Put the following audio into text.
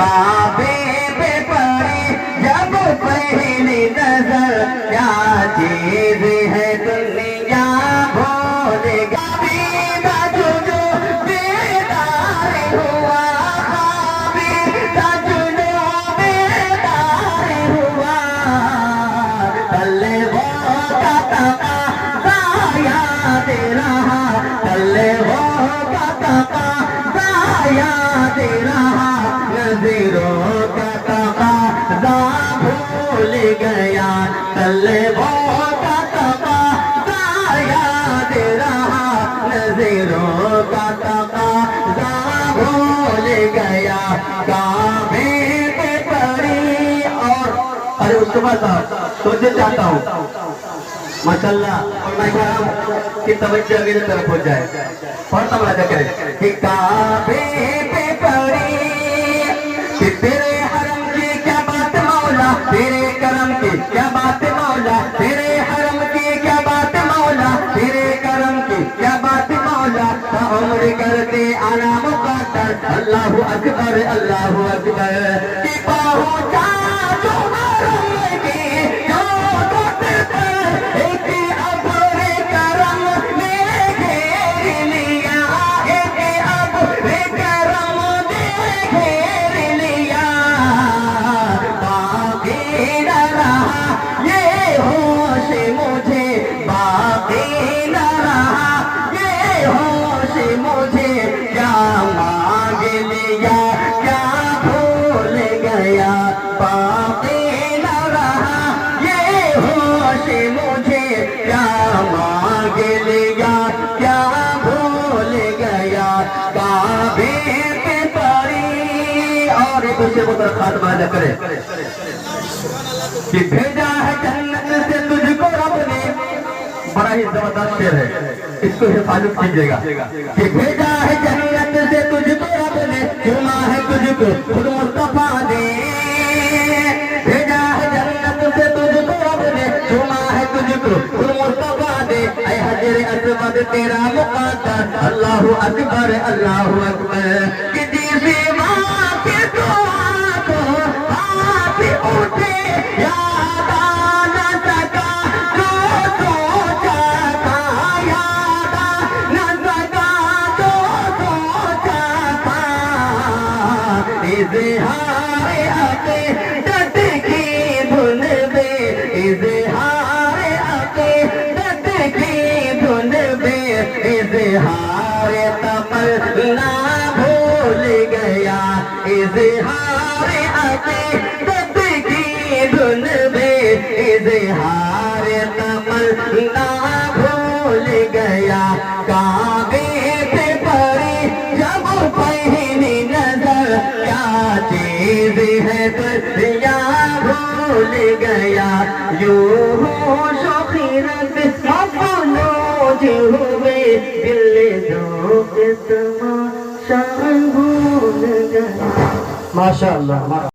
کعبے پہ پڑی جب پہلی نظر کیا چیز ہے دنیا بھول گئی جو بیدار ہوا نظروں کا تقاضا بھول گیا طلبوں کا تقاضا یاد رہا نظروں کا تقاضا بھول گیا کعبے پہ پڑی اور اس کے بعد سوچے چاہتا ہوں ماشاءاللہ اور میں کرام کی توجہ میری طرف ہو جائے پڑھتا مراجعہ کرے کہ کعبے پہ پڑی کہ تیرے حرم کی کیا بات مولا تیرے کرم کی کیا بات مولا تیرے حرم کی کیا بات مولا تیرے کرم کی کیا بات مولا عمر کرتے آنا مقدر اللہ اکبر کہ پہنچا جو حرم کی جو دت پر ایک ابر کرم نے گھیر لیا ایک ابر کرم نے گھیر لیا باقی نہ رہا یہ ہوش مجھے باقی نہ رہا یہ ہوش مجھے کیا مانگ لیا کیا بھول گیا باقی نہ رہا یہ ہوش مجھے کیا مانگ لیا کیا بھول گیا کعبے پہ پڑی اور ایک دوسرے کو درخواست مراجعہ کرے کہ بھیجا ہے جنت سے تجھ کو رب نے بڑا ہی زبردست شعر ہے اس کو حفاظت کیجیے گا کہ بھیجا ہے جنت سے تجھ کو رب نے چنا ہے تجھ کو خود مصطفیٰ نے بھیجا ہے جنت سے تجھ کو رب نے چنا ہے تجھ کو خود مصطفیٰ نے اے حجر اسود تیرا مقدر اللہ اکبر کہ جیسے ماں کے دعا کو ہاتھ اٹھے یاد آ نہ سکا جو سوچا تھا یاد آ نہ سکا جو سوچا تھا اظہار عقیدت کی دھن میں اظہار عقیدت کی دھن میں اظہار تمنا بھول گیا اظہار عقیدت کی دھن میں اظہار تمنا بھول گیا کعبے پہ پڑی جب پہلی نظر کیا چیز ہے دنیا بھول گیا یوں ہوش و خیرت مفلوج ہوئے دل ذوق تماشا بھول گیا ماشاءاللہ